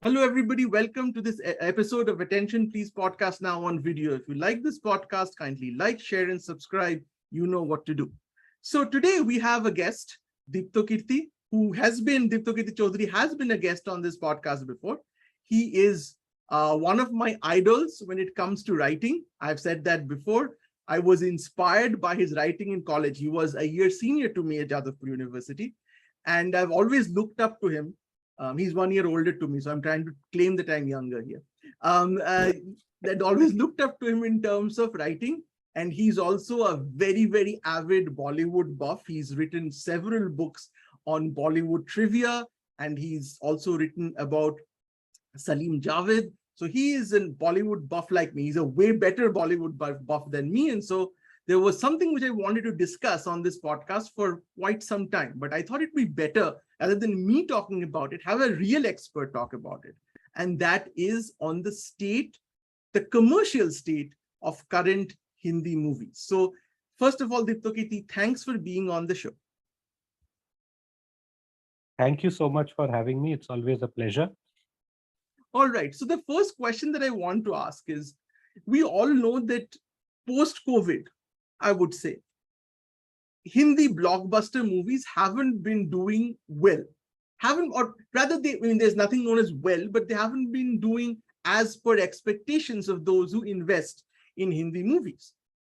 Hello, everybody. Welcome to this episode of Attention Please podcast now on video. If you like this podcast, kindly like, share, and subscribe. You know what to do. So today we have a guest, Diptakirti, Diptakirti Chaudhuri has been a guest on this podcast before. He is one of my idols when it comes to writing. I've said that before. I was inspired by his writing in college. He was a year senior to me at Jadavpur University. And I've always looked up to him. He's 1 year older to me, so I'm trying to claim that I'm younger here. That always looked up to him in terms of writing, and he's also a very, very avid Bollywood buff. He's written several books on Bollywood trivia, and he's also written about Salim Javed. So he is a Bollywood buff like me. He's a way better Bollywood buff than me, and so there was something which I wanted to discuss on this podcast for quite some time, but I thought it'd be better, rather than me talking about it, have a real expert talk about it. And that is on the state, the commercial state of current Hindi movies. So first of all, Diptakirti, thanks for being on the show. Thank you so much for having me. It's always a pleasure. All right. So the first question that I want to ask is, we all know that post-COVID, I would say, Hindi blockbuster movies haven't been doing well. Or rather, there's nothing known as well, but they haven't been doing as per expectations of those who invest in Hindi movies.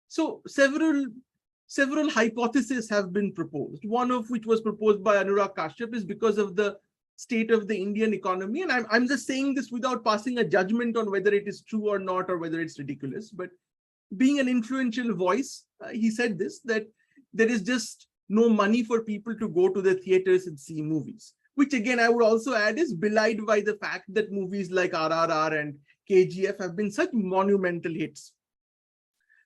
So several hypotheses have been proposed. One of which was proposed by Anurag Kashyap is because of the state of the Indian economy. And I'm just saying this without passing a judgment on whether it is true or not, or whether it's ridiculous. But being an influential voice, he said this, that there is just no money for people to go to the theaters and see movies, which again, I would also add is belied by the fact that movies like RRR and KGF have been such monumental hits.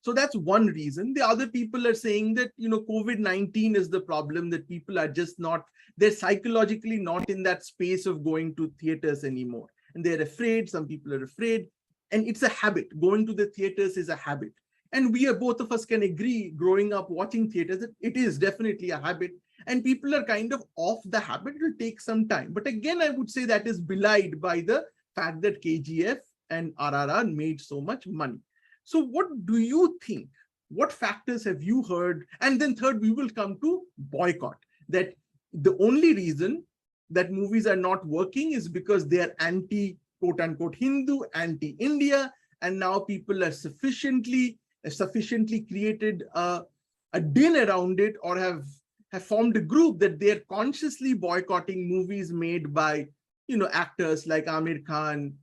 So that's one reason. The other people are saying that, COVID-19 is the problem, that people are just not, they're psychologically not in that space of going to theaters anymore. And they're afraid, some people are afraid. And it's a habit. Going to the theaters is a habit. And both of us can agree, growing up watching theaters, that it is definitely a habit. And people are kind of off the habit. It will take some time. But again, I would say that is belied by the fact that KGF and RRR made so much money. So what do you think? What factors have you heard? And then third, we will come to boycott. That the only reason that movies are not working is because they are anti, quote unquote, Hindu, anti-India. And now people are sufficiently created a din around it, or have formed a group that they're consciously boycotting movies made by, actors like Amir Khan,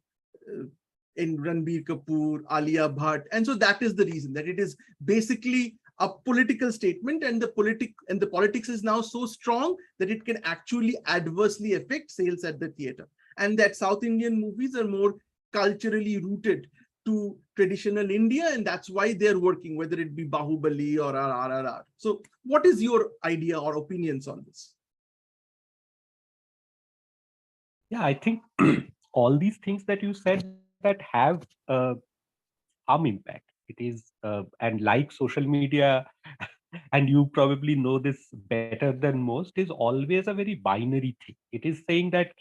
in Ranbir Kapoor, Alia Bhatt. And so that is the reason, that it is basically a political statement, and the politics is now so strong that it can actually adversely affect sales at the theater. And that South Indian movies are more culturally rooted to traditional India, and that's why they're working, whether it be Bahubali or RRR. So what is your idea or opinions on this? Yeah, I think all these things that you said that have some impact. It is, and like social media, and you probably know this better than most, is always a very binary thing. It is saying that,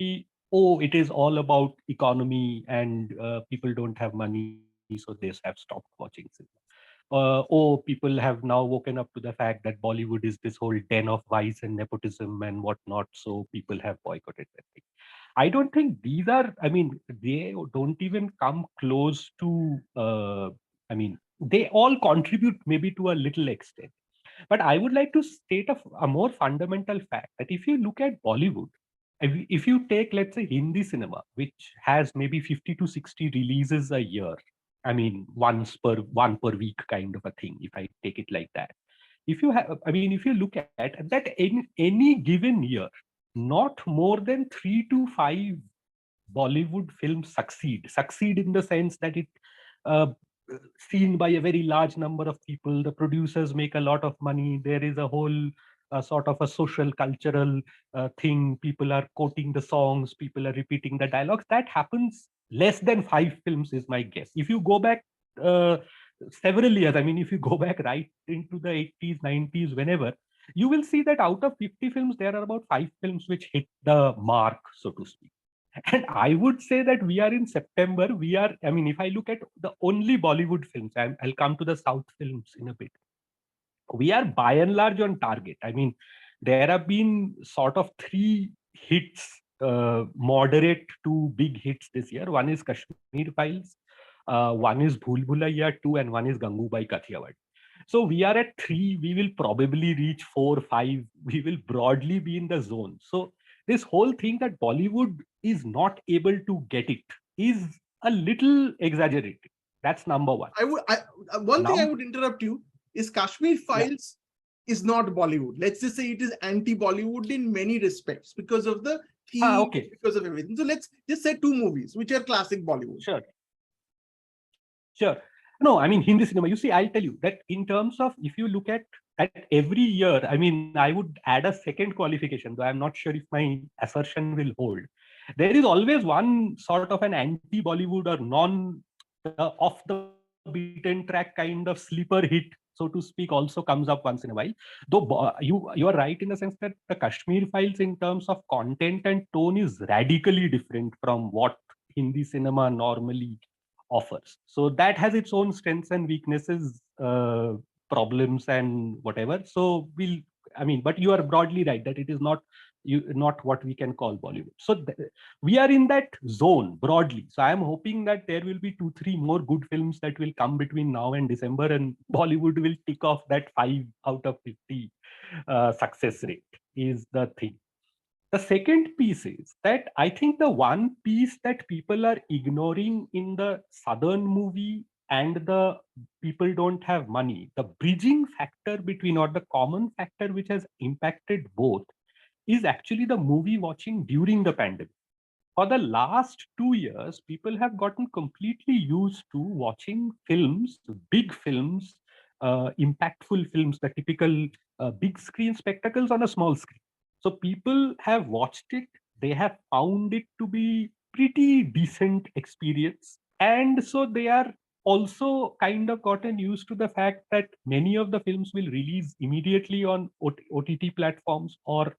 oh, it is all about economy, and people don't have money, so they have stopped watching cinema. Oh, people have now woken up to the fact that Bollywood is this whole den of vice and nepotism and whatnot, so people have boycotted that thing. I don't think these are, they don't even come close to, they all contribute maybe to a little extent. But I would like to state a more fundamental fact that if you look at Bollywood, if you take, let's say, Hindi cinema, which has maybe 50 to 60 releases a year, one per week kind of a thing, if I take it like that. If you look at that, in any given year, not more than 3 to 5 Bollywood films succeed in the sense that it uh, seen by a very large number of people. The producers make a lot of money. There is a whole sort of a social cultural thing. People are quoting the songs. People are repeating the dialogues. That happens less than 5 films is my guess. If you go back several years, if you go back right into the 80s, 90s, whenever, you will see that out of 50 films, there are about 5 films which hit the mark, so to speak. And I would say that we are in September. I mean, if I look at the only Bollywood films, I'll come to the South films in a bit. We are by and large on target. I mean, there have been sort of three hits, moderate to big hits this year. One is Kashmir Files, one is Bhool Bhulaiya 2, and one is Gangubai Kathiawad. So we are at 3. We will probably reach 4, 5. We will broadly be in the zone. So this whole thing that Bollywood is not able to get it is a little exaggerated. That's number one. One thing I would interrupt you is Kashmir Files is not Bollywood. Let's just say it is anti-Bollywood in many respects because of the theme, because of everything. So let's just say 2 movies which are classic Bollywood. Sure. No, I mean, Hindi cinema, you see, I'll tell you that in terms of, if you look at every year, I mean, I would add a second qualification, though I'm not sure if my assertion will hold. There is always one sort of an anti-Bollywood or off the beaten track kind of sleeper hit, so to speak, also comes up once in a while. Though you are right in the sense that the Kashmir Files in terms of content and tone is radically different from what Hindi cinema normally offers. So that has its own strengths and weaknesses, problems and whatever. So but you are broadly right that it is not what we can call Bollywood. So we are in that zone broadly. So I am hoping that there will be 2, 3 more good films that will come between now and December, and Bollywood will tick off that 5 out of 50 success rate is the thing. The second piece is that I think the one piece that people are ignoring in the Southern movie and the people don't have money, the bridging factor between, or the common factor which has impacted both, is actually the movie watching during the pandemic. For the last 2 years, people have gotten completely used to watching films, big films, impactful films, the typical big screen spectacles on a small screen. So people have watched it, they have found it to be pretty decent experience. And so they are also kind of gotten used to the fact that many of the films will release immediately on OTT platforms or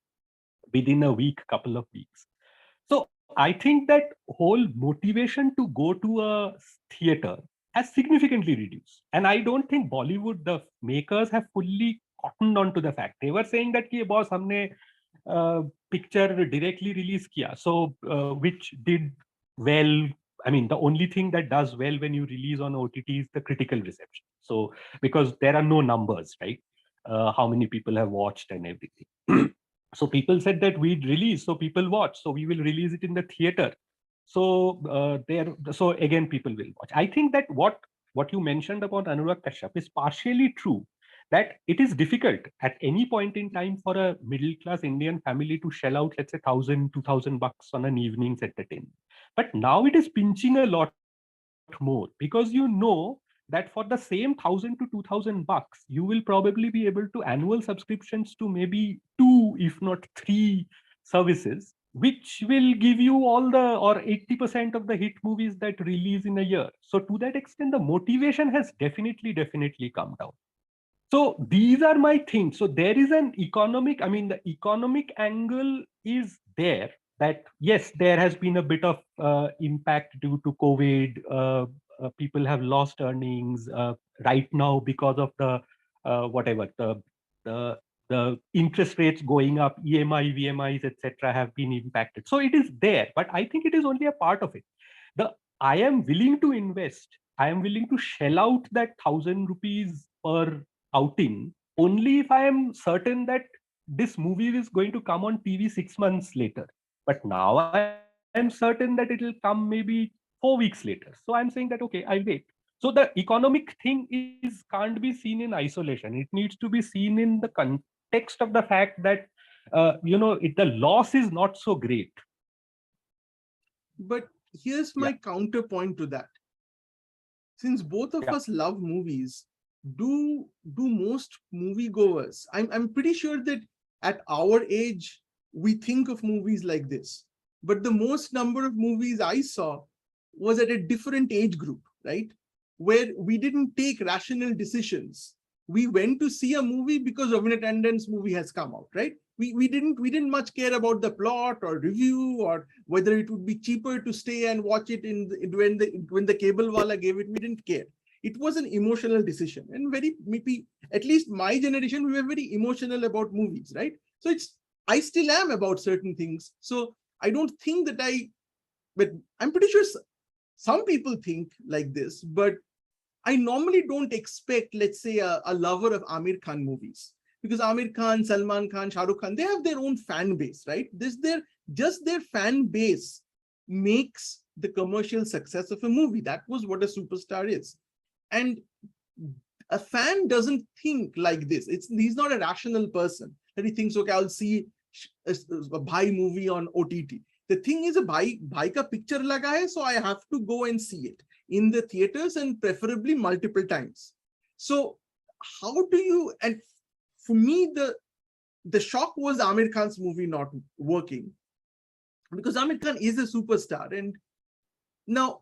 within a week, couple of weeks. So I think that whole motivation to go to a theater has significantly reduced. And I don't think Bollywood, the makers, have fully cottoned on to the fact. They were saying that ki boss humne picture directly release kiya, so which did well. I mean, the only thing that does well when you release on OTT is the critical reception. So because there are no numbers, right? How many people have watched and everything. So people said that we'd release, so people watch, so we will release it in the theater. So so again, people will watch. I think that what you mentioned about Anurag Kashyap is partially true, that it is difficult at any point in time for a middle class Indian family to shell out, let's say, 1,000, 2,000 bucks on an evening's entertainment. But now it is pinching a lot more, because that for the same 1,000 to 2,000 bucks, you will probably be able to annual subscriptions to maybe 2, if not 3 services, which will give you all the, or 80% of the hit movies that release in a year. So to that extent, the motivation has definitely come down. So these are my things. So there is an economic, I mean, the economic angle is there, that yes, there has been a bit of impact due to COVID. People have lost earnings right now because of the whatever the interest rates going up, EMI, VMIs, etc., have been impacted. So it is there, but I think it is only a part of it. I am willing to invest. I am willing to shell out that 1,000 rupees per outing only if I am certain that this movie is going to come on TV 6 months later. But now I am certain that it will come maybe 4 weeks later. So I'm saying that, okay, I'll wait. So the economic thing can't be seen in isolation. It needs to be seen in the context of the fact that the loss is not so great. But here's my counterpoint to that. Since both of us love movies, do most moviegoers, I'm pretty sure that at our age we think of movies like this, but the most number of movies I saw was at a different age group, right? Where we didn't take rational decisions. We went to see a movie because Ravindranath Tandan's movie has come out, right? we didn't much care about the plot or review or whether it would be cheaper to stay and watch it when the cable wala gave it. We didn't care. It was an emotional decision, and very maybe at least my generation, we were very emotional about movies, right? So I still am about certain things. So I don't think that but I'm pretty sure some people think like this, but I normally don't expect, let's say, a lover of Amir Khan movies, because Amir Khan, Salman Khan, Shah Rukh Khan, they have their own fan base, right? Just their fan base makes the commercial success of a movie. That was what a superstar is. And a fan doesn't think like this. He's not a rational person that he thinks, okay, I'll see a Bhai movie on OTT. The thing is, a Bhai ka picture laga hai, so I have to go and see it in the theaters, and preferably multiple times. So how do you, and for me, the shock was Amir Khan's movie not working, because Amir Khan is a superstar. And now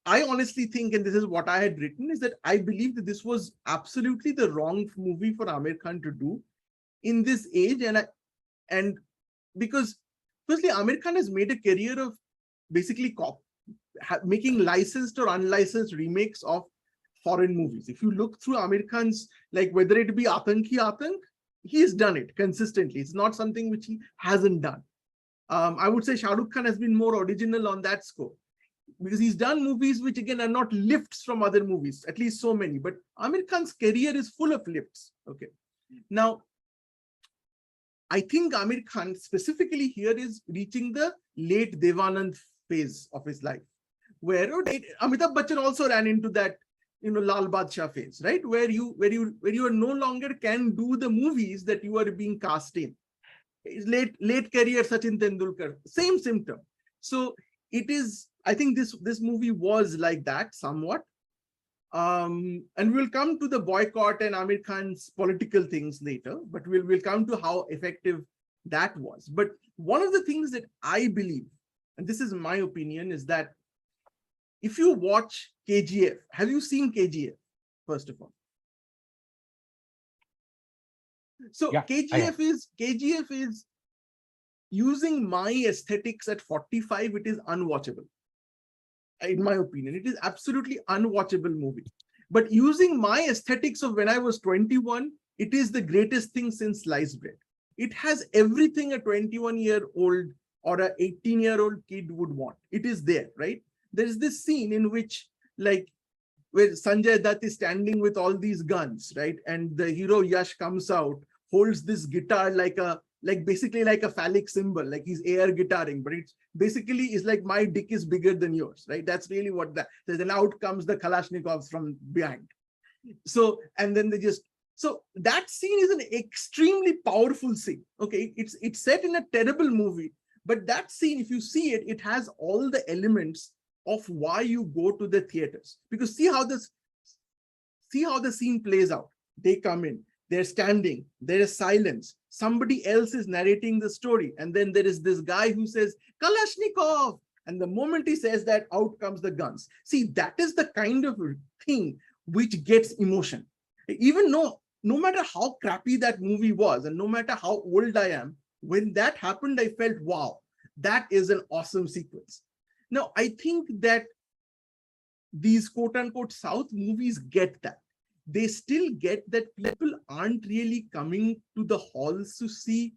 I honestly think, and this is what I had written, is that I believe that this was absolutely the wrong movie for Amir Khan to do in this age. And because firstly, Amir Khan has made a career of basically making licensed or unlicensed remakes of foreign movies. If you look through Amir Khan's, like whether it be Atank, he's done it consistently. It's not something which he hasn't done. I would say Shah Rukh Khan has been more original on that scope, because he's done movies which again are not lifts from other movies, at least so many. But Amir Khan's career is full of lifts. Okay. Now, I think Amir Khan specifically here is reaching the late Devanand phase of his life, where Amitabh Bachchan also ran into that, Lal Badshah phase, right? Where you are no longer can do the movies that you are being cast in. Late career Sachin Tendulkar, same symptom. So it is, I think this movie was like that somewhat. And we'll come to the boycott and Amir Khan's political things later, but we'll come to how effective that was. But one of the things that I believe, and this is my opinion, is that if you watch KGF, have you seen KGF, first of all? So yeah, KGF is using my aesthetics at 45, it is unwatchable. In my opinion, it is absolutely unwatchable movie. But using my aesthetics of when I was 21, it is the greatest thing since sliced bread. It has everything a 21-year-old or a 18-year-old kid would want. It is there, right? There is this scene in which, like, where Sanjay Dutt is standing with all these guns, right? And the hero Yash comes out, holds this guitar basically like a phallic symbol, like he's air guitaring, but it's basically is like my dick is bigger than yours, right? That's really what that. So then out comes the Kalashnikovs from behind. So, and then so that scene is an extremely powerful scene. Okay, it's set in a terrible movie, but that scene, if you see it, it has all the elements of why you go to the theaters. Because see how the scene plays out. They come in, they're standing, there is silence, somebody else is narrating the story, and then there is this guy who says Kalashnikov, and the moment he says that, out comes the guns. See, that is the kind of thing which gets emotion. Even no matter how crappy that movie was, and no matter how old I am, when that happened, I felt, wow, that is an awesome sequence. Now, I think that these quote-unquote South movies get that. They still get that people aren't really coming to the halls to see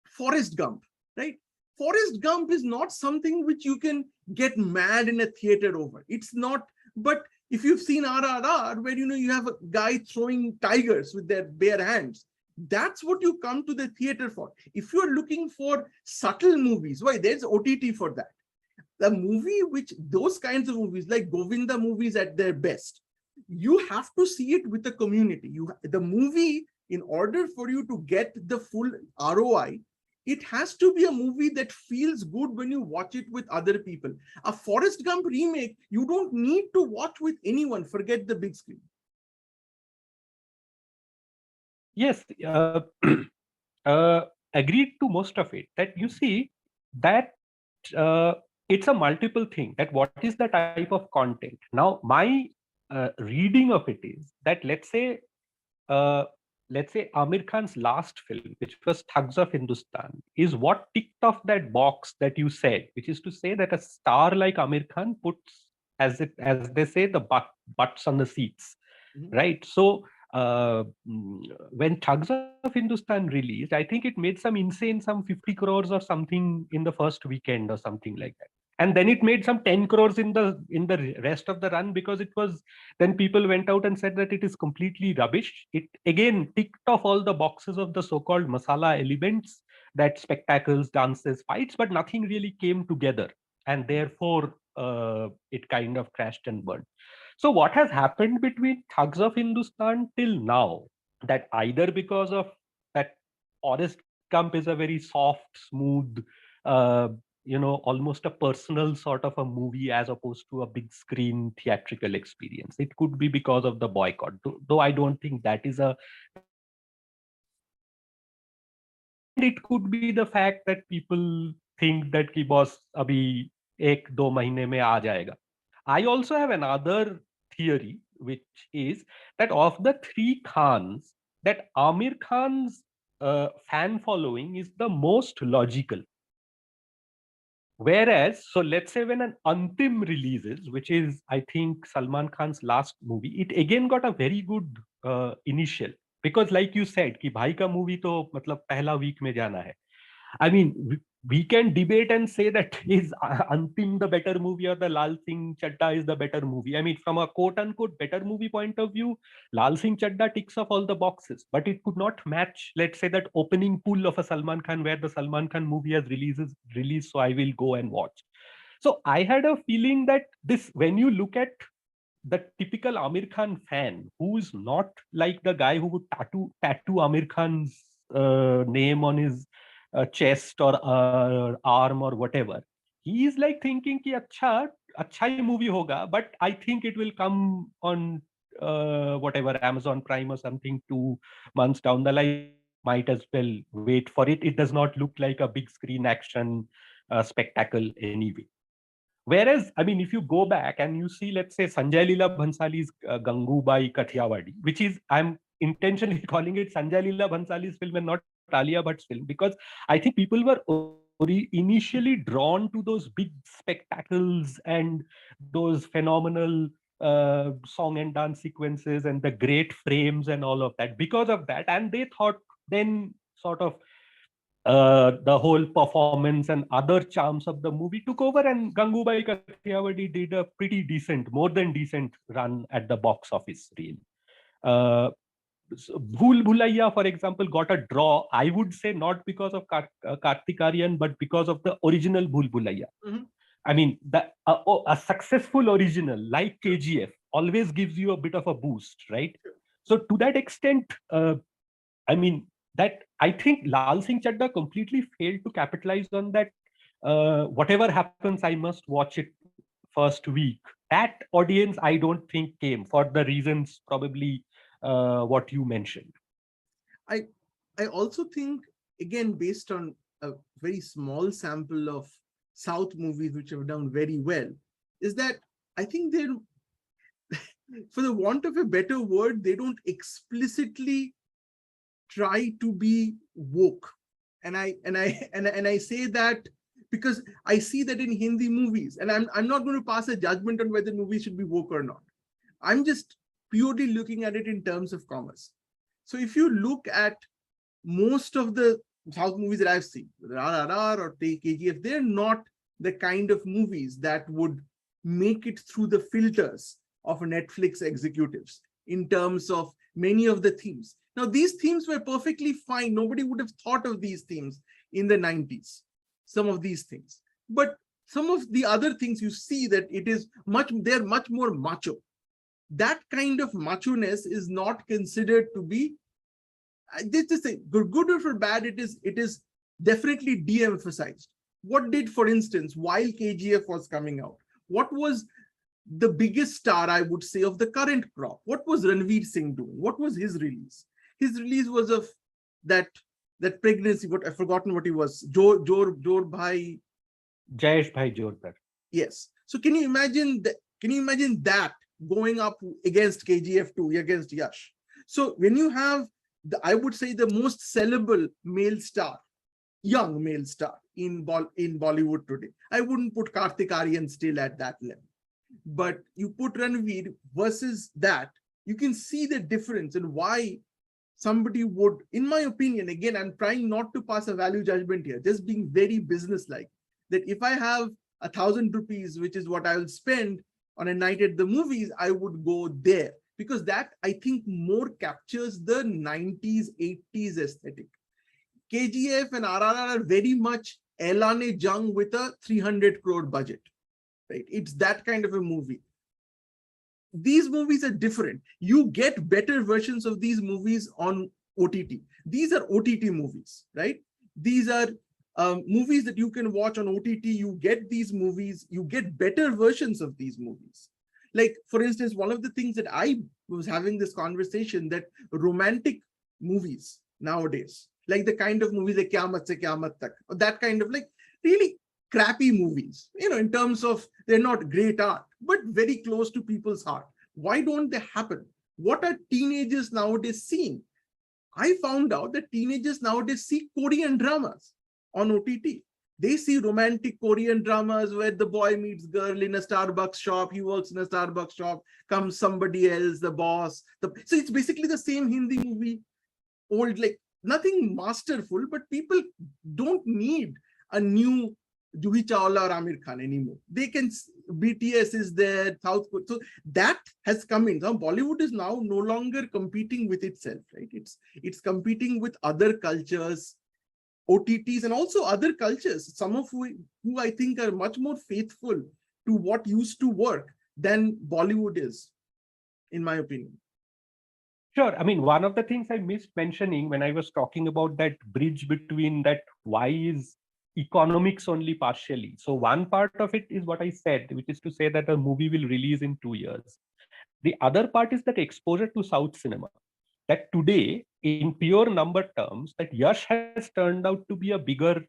Forrest Gump, right? Forrest Gump is not something which you can get mad in a theater over. It's not, but if you've seen RRR, where you have a guy throwing tigers with their bare hands, that's what you come to the theater for. If you're looking for subtle movies, why, there's OTT for that. The movie those kinds of movies, like Govinda movies at their best, you have to see it with the community. The movie, in order for you to get the full ROI, it has to be a movie that feels good when you watch it with other people. A Forrest Gump remake, you don't need to watch with anyone. Forget the big screen. Yes, agreed to most of it. That you see that it's a multiple thing. That what is the type of content? Now, my reading of it is that, let's say, let's say Amir Khan's last film, which was Thugs of Hindustan, is what ticked off that box that you said, which is to say that a star like Amir Khan puts, as they say, the butts on the seats, Mhm. right? So when Thugs of Hindustan released, I think it made some insane, some 50 crores or something in the first weekend or something like that. And then it made some 10 crores in the rest of the run, because it was, then people went out and said that it is completely rubbish. It again ticked off all the boxes of the so-called masala elements, that spectacles, dances, fights, but nothing really came together. And therefore, it kind of crashed and burned. So what has happened between Thugs of Hindustan till now, that either because of that Forrest Gump is a very soft, smooth, uh, almost a personal sort of a movie as opposed to a big screen theatrical experience. It could be because of the boycott, though I don't think that is a that is a reason. And it could be the fact that people think that ki boss abhi 1-2 mahine mein aa jayega. I also have another theory, which is that of the three Khans, that Amir Khan's fan following is the most logical. Whereas, so let's say when an Antim releases, which is, I think, Salman Khan's last movie, it again got a very good initial. Because like you said, कि भाई का movie तो मतलब पहला week में जाना है. I mean, we can debate and say that is Antim the better movie or the Lal Singh Chadda is the better movie. I mean, from a quote unquote better movie point of view, Lal Singh Chadda ticks off all the boxes, but it could not match, let's say, that opening pool of a Salman Khan where the Salman Khan movie has released, so I will go and watch. So I had a feeling that this, when you look at the typical Amir Khan fan, who is not like the guy who would tattoo Amir Khan's name on his chest or arm or whatever. He is like thinking कि अच्छा ही movie होगा, but I think it will come on whatever Amazon Prime or something 2 months down the line. Might as well wait for it. It does not look like a big screen action spectacle anyway. Whereas, I mean, if you go back and you see, let's say, Sanjay Leela Bhansali's Gangubai Kathiawadi, which is, I'm intentionally calling it Sanjay Leela Bhansali's film and not Alia Bhatt's film, because I think people were initially drawn to those big spectacles and those phenomenal song and dance sequences and the great frames and all of that because of that. And they thought then sort of the whole performance and other charms of the movie took over, and Gangubai Kathiawadi did a pretty decent, more than decent run at the box office, really. Uh, Bhool Bhulaiya, for example, got a draw, I would say, not because of Kartik Aaryan, but because of the original Bhool Bhulaiya. Mhm. I mean, a successful original like KGF always gives you a bit of a boost, right? So to that extent, I mean, that I think Lal Singh Chadda completely failed to capitalize on that. Whatever happens, I must watch it first week. That audience, I don't think, came for the reasons probably what you mentioned. I I also think, again, based on a very small sample of South movies which have done very well, is that I think they're, for the want of a better word, they don't explicitly try to be woke. And I say that because I see that in Hindi movies, and I'm not going to pass a judgment on whether movies should be woke or not. I'm just purely looking at it in terms of commerce. So if you look at most of the South movies that I've seen, RRR or KGF, they're not the kind of movies that would make it through the filters of Netflix executives in terms of many of the themes. Now, these themes were perfectly fine. Nobody would have thought of these themes in the 90s, some of these things. But some of the other things you see that they're much more macho. That kind of macho-ness is not considered to be, this is a good or for bad, it is definitely de-emphasized. What did, for instance, while KGF was coming out, what was the biggest star, I would say, of the current crop? What was Ranveer Singh doing? What was his release? His release was of that pregnancy, what I've forgotten what he was, Jor Bhai. Jayesh Bhai Jordar. Yes. So can you imagine that going up against KGF 2, against Yash? So when you have I would say the most sellable male star, young male star in Bollywood today. I wouldn't put Kartik Aaryan still at that level. But you put Ranveer versus that, you can see the difference and why somebody would, in my opinion, again, I'm trying not to pass a value judgment here, just being very business-like, that if I have 1,000 rupees, which is what I will spend on a night at the movies, I would go there. Because that, I think, more captures the 90s, 80s aesthetic. KGF and RRR are very much Elane Jung with a 300 crore budget. Right? It's that kind of a movie. These movies are different. You get better versions of these movies on OTT. These are OTT movies, right? These are movies that you can watch on OTT. You get these movies, you get better versions of these movies. Like, for instance, one of the things that I was having this conversation, that romantic movies nowadays, like the kind of movies like Kyamat Se Kyamat Tak, or that kind of like really crappy movies, in terms of they're not great art, but very close to people's heart. Why don't they happen? What are teenagers nowadays seeing? I found out that teenagers nowadays see Korean dramas on OTT. They see romantic Korean dramas where the boy meets girl in a Starbucks shop, he works in a Starbucks shop, comes somebody else, the boss. So it's basically the same Hindi movie, old, like nothing masterful, but people don't need a new Juhi Chawla or Amir Khan anymore. They can, BTS is there, South Korea. So that has come in. Now Bollywood is now no longer competing with itself, right? It's competing with other cultures, OTTs, and also other cultures, some of who I think are much more faithful to what used to work than Bollywood is, in my opinion. Sure. I mean, one of the things I missed mentioning when I was talking about that bridge between that why is economics only partially. So one part of it is what I said, which is to say that a movie will release in 2 years. The other part is that exposure to South cinema. That today, in pure number terms, that Yash has turned out to be a bigger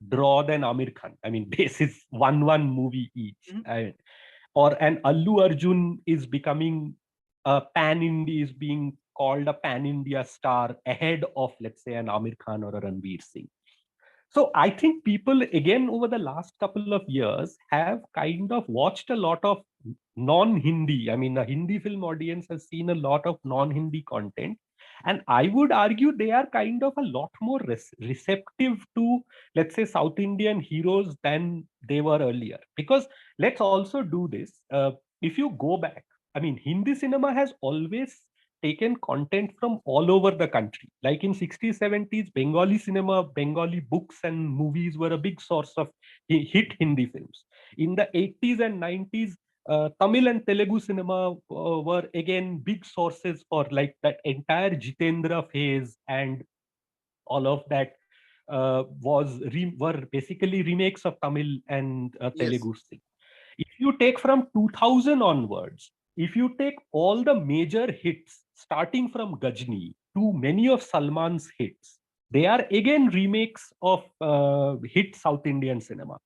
draw than Amir Khan. I mean, basis one movie each. Or an Allu Arjun is becoming a pan-India, is being called a pan-India star ahead of, let's say, an Amir Khan or a Ranveer Singh. So I think people, again, over the last couple of years, have kind of watched a lot of non-Hindi. I mean, the Hindi film audience has seen a lot of non-Hindi content. And I would argue they are kind of a lot more receptive to, let's say, South Indian heroes than they were earlier. Because let's also do this. If you go back, I mean, Hindi cinema has always taken content from all over the country. Like in 60s, 70s, Bengali cinema, Bengali books and movies were a big source of hit Hindi films. In the 80s and 90s, Tamil and Telugu cinema were again big sources for like that entire Jitendra phase, and all of that were basically remakes of Tamil and Telugu. Yes. If you take from 2000 onwards, if you take all the major hits, starting from Gajni to many of Salman's hits, they are again remakes of hit South Indian cinema.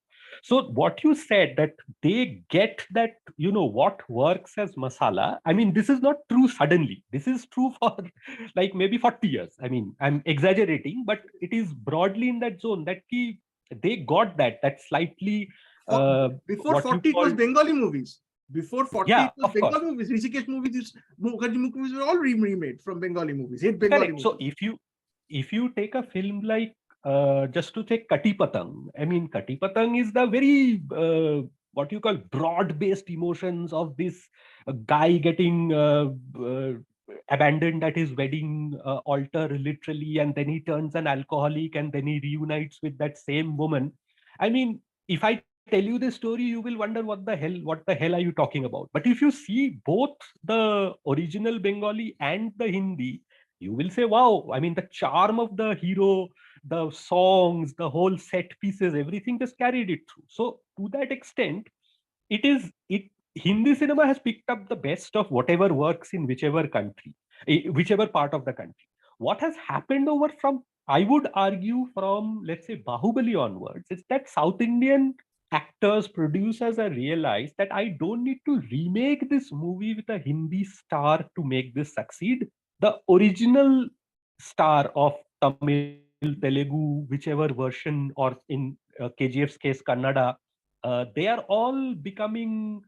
So what you said, that they get that, what works as masala. I mean, this is not true suddenly. This is true for like maybe 40 years. I mean, I'm exaggerating, but it is broadly in that zone that they got that slightly. Before 40, it was Bengali movies. Before 40, yeah, it was Bengali movies. Rishikesh movies, Mukherjee movies were all remade from Bengali movies. Hit Bengali movies. So if you take a film like, just to take Kati Patang, I mean, Kati Patang is the very what you call broad-based emotions of this guy getting abandoned at his wedding altar, literally, and then he turns an alcoholic, and then he reunites with that same woman. I mean, if I tell you this story, you will wonder what the hell are you talking about? But if you see both the original Bengali and the Hindi, you will say, wow, I mean, the charm of the hero, the songs, the whole set pieces, everything just carried it through. So to that extent, Hindi cinema has picked up the best of whatever works in whichever country, whichever part of the country. What has happened over from, I would argue, from, let's say, Bahubali onwards, is that South Indian actors, producers have realized that I don't need to remake this movie with a Hindi star to make this succeed. The original star of Tamil, Telugu, whichever version, or in KGF's case, Kannada, they are all becoming.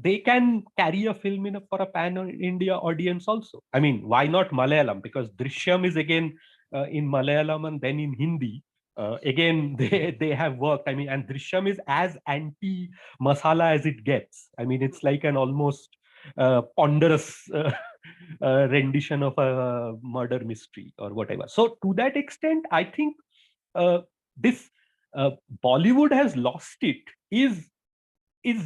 They can carry a film for a pan-India audience also. I mean, why not Malayalam? Because Drishyam is again in Malayalam and then in Hindi. Again, they have worked. I mean, and Drishyam is as anti-masala as it gets. I mean, it's like an almost ponderous rendition of a murder mystery or whatever. So to that extent, I think this Bollywood has lost it is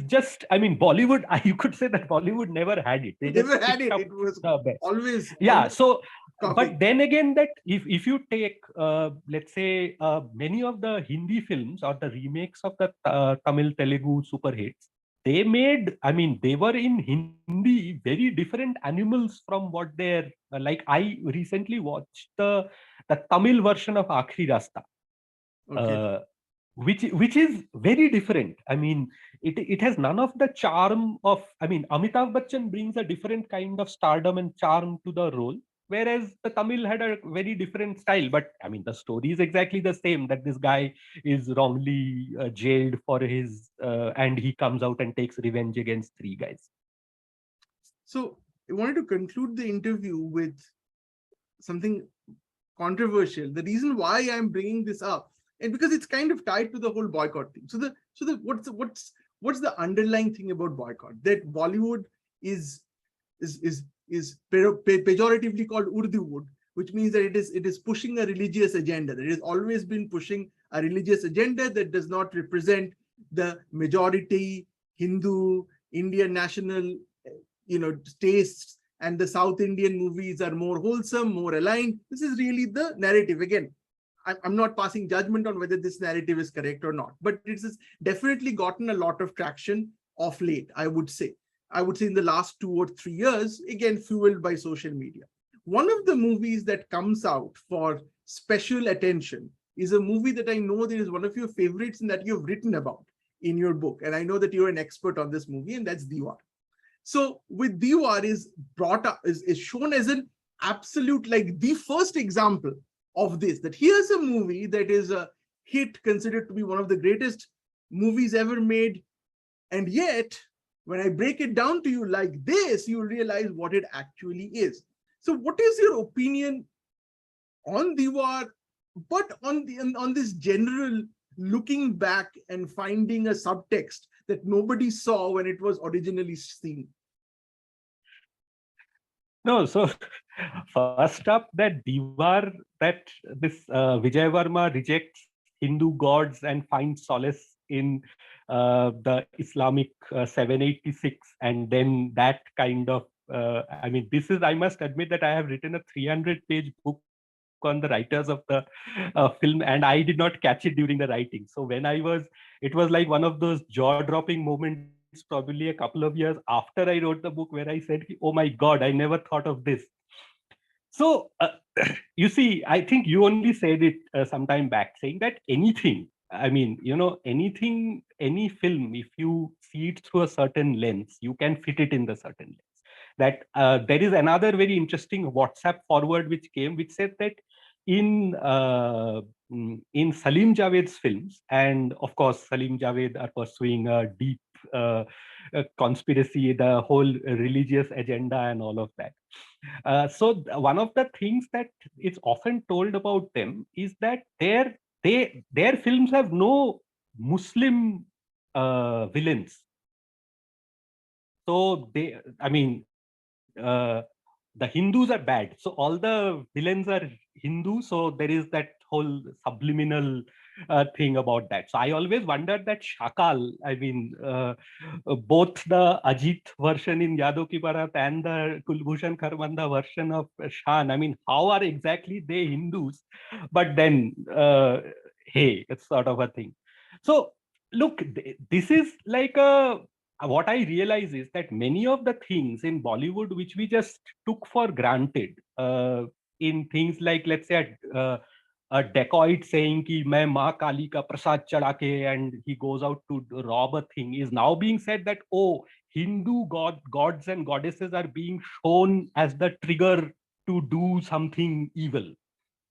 just, I mean, Bollywood, you could say that Bollywood never had it. They just Never had picked it. up It was the best. always Yeah. So, copying. but then again, that if you take, let's say, many of the Hindi films or the remakes of the Tamil Telugu super hits, they made, I mean, they were in Hindi very different animals from what they're like. I recently watched the Tamil version of Aakhri Rasta. Okay. Which is very different. I mean, it has none of the charm of, I mean, Amitabh Bachchan brings a different kind of stardom and charm to the role, whereas the Tamil had a very different style. But I mean, the story is exactly the same, that this guy is wrongly jailed for his and he comes out and takes revenge against three guys. So I wanted to conclude the interview with something controversial. The reason why I'm bringing this up, and because it's kind of tied to the whole boycott thing. So the what's the underlying thing about boycott? That Bollywood is pejoratively called Urduwood, which means that it is pushing a religious agenda. That it has always been pushing a religious agenda that does not represent the majority Hindu Indian national tastes, and the South Indian movies are more wholesome, more aligned. This is really the narrative. Again, I'm not passing judgment on whether this narrative is correct or not, but it's definitely gotten a lot of traction of late, I would say. I would say in the last 2 or 3 years, again, fueled by social media. One of the movies that comes out for special attention is a movie that I know that is one of your favorites and that you've written about in your book. And I know that you're an expert on this movie, and that's Diwar. So with Diwar is brought up, is shown as an absolute, like the first example of this, that here's a movie that is a hit, considered to be one of the greatest movies ever made. And yet, when I break it down to you like this, you realize what it actually is. So what is your opinion on Diwar, but on this general looking back and finding a subtext that nobody saw when it was originally seen? No, so first up, that Diwar, that this Vijay Varma rejects Hindu gods and finds solace in the Islamic 786, and then that kind of, I mean, this is, I must admit that I have written a 300-page book on the writers of the film, and I did not catch it during the writing. So when it was like one of those jaw-dropping moments, probably a couple of years after I wrote the book, where I said, oh my God, I never thought of this. So, you see, I think you only said it some time back, saying that anything, I mean, anything, any film, if you see it through a certain lens, you can fit it in the certain lens. That there is another very interesting WhatsApp forward which came, which said that in in Salim Javed's films, and of course, Salim Javed are pursuing a deep conspiracy, the whole religious agenda and all of that. So one of the things that is often told about them is that their films have no Muslim villains. So I mean, the Hindus are bad. So all the villains are Hindu. So there is that whole subliminal thing about that. So I always wondered that Shakal, I mean, both the Ajit version in Yadav Ki Barat and the Kulbhushan Kharbanda version of Shan, I mean, how are exactly they Hindus? But then, hey, it's sort of a thing. So look, this is like what I realize is that many of the things in Bollywood which we just took for granted, in things like, let's say, a dacoit saying ki main maa kali ka prasad chada ke, and he goes out to rob a thing, is now being said that, oh, Hindu gods and goddesses are being shown as the trigger to do something evil.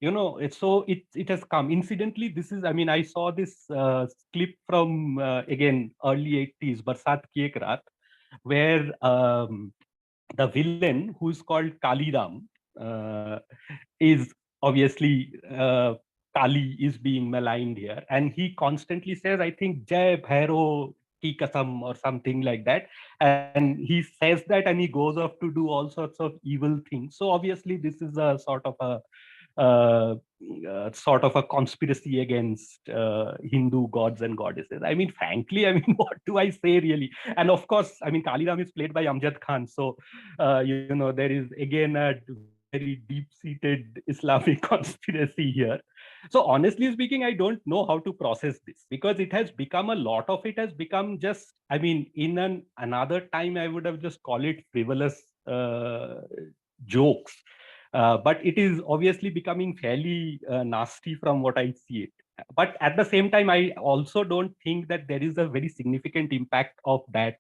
It has come incidentally. This is, I mean, I saw this clip from again early 80s, Barsat Ki Ek Raat, where the villain, who is called Kaliram, is obviously Kali is being maligned here, and he constantly says, I think, Jai Bhairo ki kasam or something like that, and he says that and he goes off to do all sorts of evil things. So obviously this is a sort of a conspiracy against Hindu gods and goddesses. I mean, frankly, I mean, what do I say really? And of course, I mean, Kaliram is played by Amjad Khan. So, there is again a very deep-seated Islamic conspiracy here. So honestly speaking, I don't know how to process this, because it has become, a lot of it has become just, I mean, in another time, I would have just called it frivolous jokes. But it is obviously becoming fairly nasty from what I see it. But at the same time, I also don't think that there is a very significant impact of that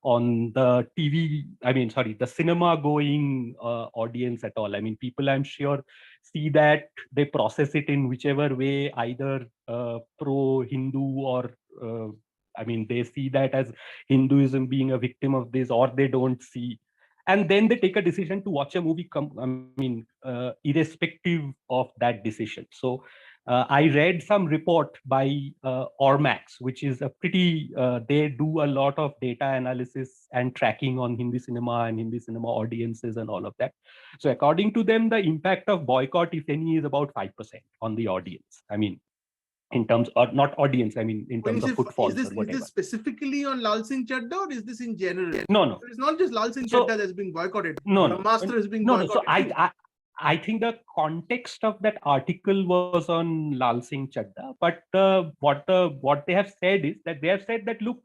on the TV, I mean, sorry, the cinema going audience at all. I mean, people, I'm sure, see that, they process it in whichever way, either pro-Hindu or, I mean, they see that as Hinduism being a victim of this, or they don't see. And then they take a decision to watch a movie, irrespective of that decision. So I read some report by Ormax, which is a pretty, they do a lot of data analysis and tracking on Hindi cinema and Hindi cinema audiences and all of that. So according to them, the impact of Boycott, if any, is about 5% on the audience. I mean, in terms of, not audience, I mean, in terms of footfalls or whatever. Is this specifically on Lal Singh Chadda, or is this in general? No. So it's not just Lal Singh Chadda that's being boycotted. No. Master is being boycotted. So I think the context of that article was on Lal Singh Chadda, but what they have said is that, they have said that, look,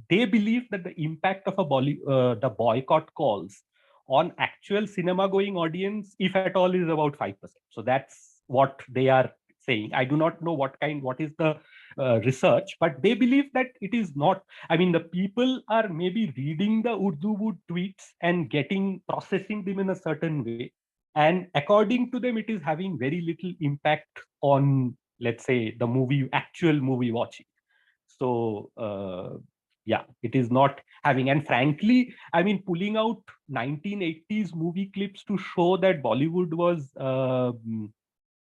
they believe that the impact of the boycott calls on actual cinema going audience, if at all, is about 5%. So that's what they are saying. I do not know what is the research, but they believe that it is not. I mean, the people are maybe reading the Urdu tweets and processing them in a certain way. And according to them, it is having very little impact on, let's say, the actual movie watching. So, yeah, it is not having. And frankly, I mean, pulling out 1980s movie clips to show that Bollywood was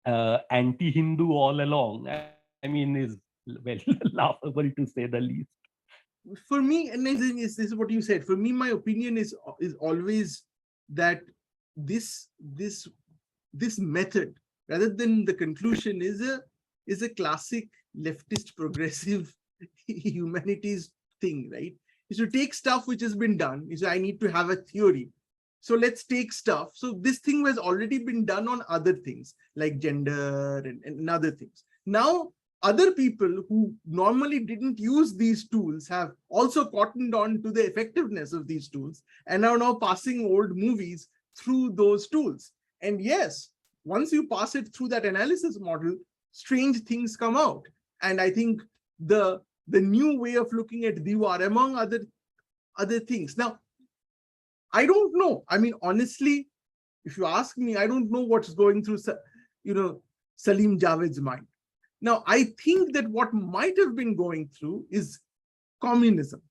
anti-Hindu all along, I mean, is, well, laughable to say the least. For me, and this is what you said. For me, my opinion is always that this method, rather than the conclusion, is a classic leftist progressive humanities thing, right? Is to take stuff which has been done. Is I need to have a theory. So let's take stuff. So this thing has already been done on other things like gender and other things. Now, other people who normally didn't use these tools have also cottoned on to the effectiveness of these tools and are now passing old movies through those tools. And yes, once you pass it through that analysis model, strange things come out. And I think the new way of looking at Diwar, among other things. Now, I don't know. I mean, honestly, if you ask me, I don't know what's going through, Salim Javed's mind. Now, I think that what might have been going through is communism.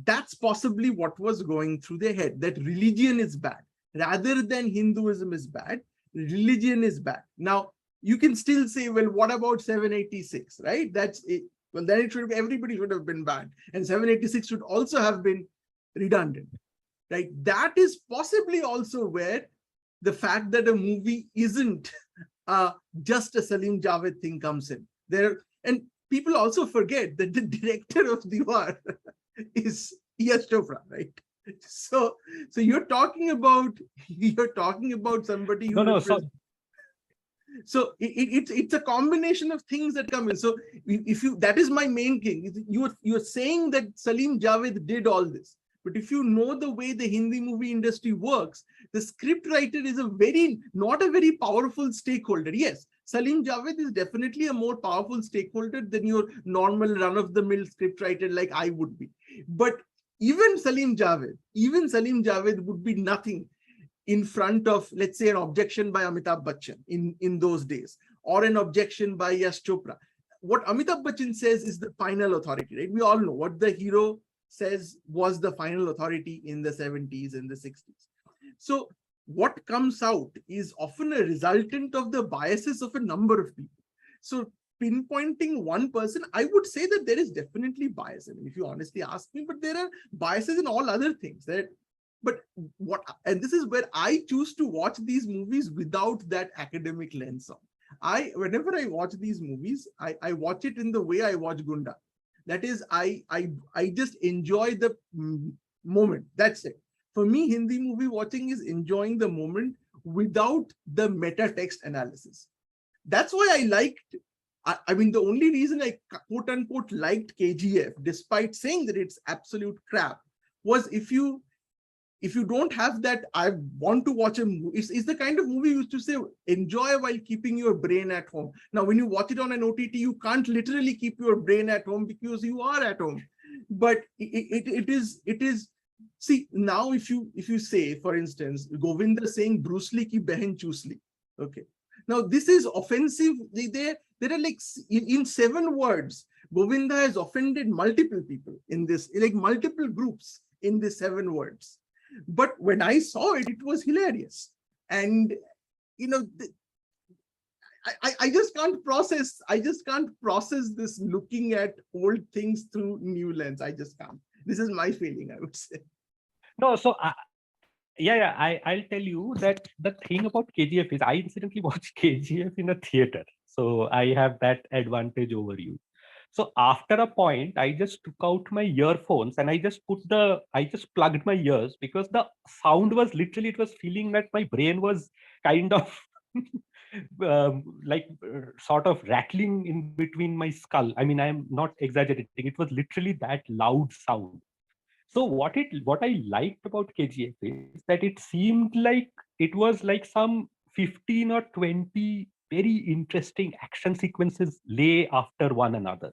That's possibly what was going through their head, that religion is bad. Rather than Hinduism is bad, religion is bad. Now, you can still say, well, what about 786, right? That's it. Well, then everybody should have been banned. And 786 should also have been redundant. Right? That is possibly also where the fact that a movie isn't just a Salim Javed thing comes in. And people also forget that the director of Diwar is Yash Chopra, right? So you're talking about somebody who so it's a combination of things that come in. So that is my main thing. You're saying that Salim Javed did all this. But if you know the way the Hindi movie industry works, the scriptwriter is not a very powerful stakeholder. Yes, Salim Javed is definitely a more powerful stakeholder than your normal run-of-the-mill scriptwriter like I would be. But even Salim Javed would be nothing in front of, let's say, an objection by Amitabh Bachchan in those days, or an objection by Yash Chopra. What Amitabh Bachchan says is the final authority, right? We all know what the hero says was the final authority in the 70s and the 60s. So what comes out is often a resultant of the biases of a number of people. So pinpointing one person, I would say that there is definitely bias. I mean, if you honestly ask me, but there are biases in all other things. But what, and this is where I choose to watch these movies without that academic lens on. Whenever I watch these movies, I watch it in the way I watch Gunda. That is, I just enjoy the moment. That's it. For me, Hindi movie watching is enjoying the moment without the meta text analysis. That's why I liked, I mean, the only reason I quote unquote liked KGF, despite saying that it's absolute crap, was if you don't have that, I want to watch a movie, it's the kind of movie you used to say, enjoy while keeping your brain at home. Now, when you watch it on an OTT, you can't literally keep your brain at home because you are at home. But it is, see, now if you say, for instance, Govinda saying Bruce Lee ki behin chusli, okay. Now, this is offensive. There are like, in 7 words, Govinda has offended multiple people in this, like multiple groups in the 7 words. But when I saw it, it was hilarious. And, you know, I just can't process this looking at old things through new lens. I just can't. This is my feeling, I would say. No, so I'll tell you that the thing about KGF is I incidentally watched KGF in a theater. So I have that advantage over you. So after a point, I just took out my earphones and I just plugged my ears because the sound was literally, it was feeling that my brain was kind of sort of rattling in between my skull. I mean, I'm not exaggerating. It was literally that loud sound. So what I liked about KGF is that it seemed like it was like some 15 or 20 very interesting action sequences lay after one another.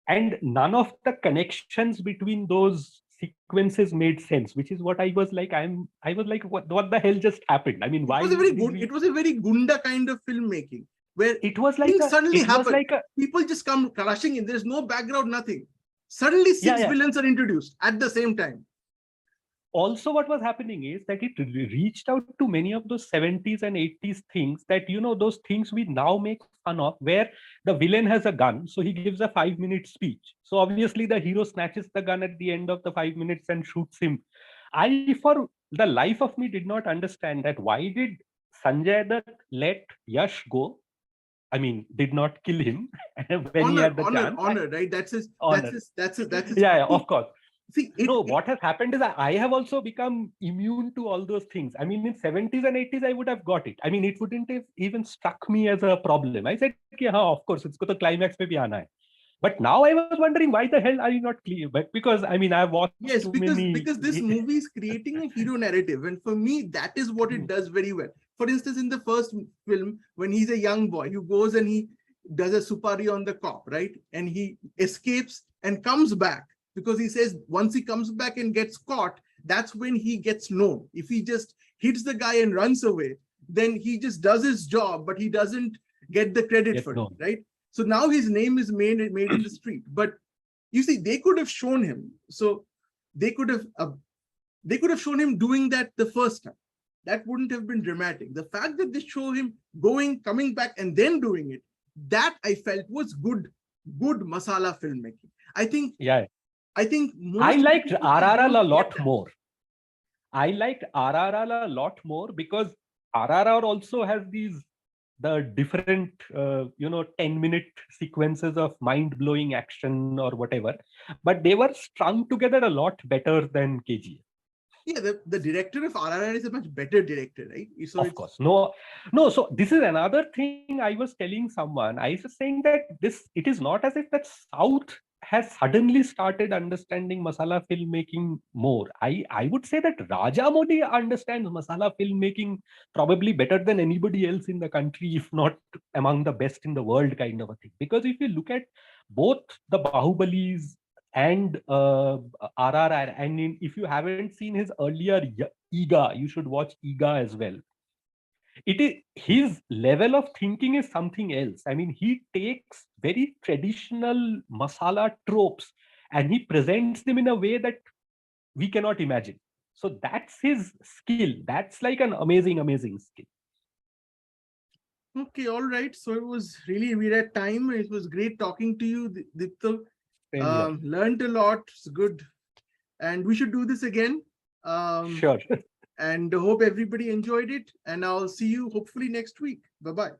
And none of the connections between those sequences made sense, which is what I was like, what the hell just happened? I mean, why? It was a very Gunda kind of filmmaking where it was like things suddenly happen. People just come crashing in. There's no background, nothing. Suddenly 6 villains are introduced at the same time. Also, what was happening is that it reached out to many of those 70s and 80s things that, you know, those things we now make fun of, where the villain has a gun, so he gives a 5-minute speech. So obviously the hero snatches the gun at the end of the 5 minutes and shoots him. I, for the life of me, did not understand that why did Sanjay Dutt let Yash go? I mean, did not kill him when he had the chance. Honor, right? That's his. Yeah, of course. See, what has happened is I have also become immune to all those things. I mean, in 70s and 80s, I would have got it. I mean, it wouldn't have even struck me as a problem. I said, yeah, of course, it's got the climax mein bhi aana hai. But now I was wondering, why the hell are you not clear? But because, I mean, I've watched because this movie is creating a hero narrative. And for me, that is what it does very well. For instance, in the first film, when he's a young boy, who goes and he does a supari on the cop, right? And he escapes and comes back. Because he says once he comes back and gets caught, that's when he gets known. If he just hits the guy and runs away, then he just does his job, but he doesn't get the credit for it, right? So now his name is made in the street. But you see, they could have shown him. So they could have shown him doing that the first time. That wouldn't have been dramatic. The fact that they show him coming back and then doing it, that I felt was good masala filmmaking. I think I liked RRR a lot more. I liked RRR a lot more because RRR also has the different 10-minute sequences of mind-blowing action or whatever, but they were strung together a lot better than KGF. Yeah, the director of RRR is a much better director, right? So of course. No. So this is another thing I was telling someone. I was saying that it is not as if that South has suddenly started understanding masala filmmaking more. I would say that Rajamouli understands masala filmmaking probably better than anybody else in the country, if not among the best in the world, kind of a thing. Because if you look at both the Bahubalis and RRR, and if you haven't seen his earlier Iga. You should watch Iga as well. It is his level of thinking is something else. I mean, he takes very traditional masala tropes and he presents them in a way that we cannot imagine. So that's his skill. That's like an amazing, amazing skill. Okay, all right. So it was really, we're at time. It was great talking to you, Dipta. Same here. Learned a lot. It's good. And we should do this again. Sure. And hope everybody enjoyed it. And I'll see you hopefully next week. Bye-bye.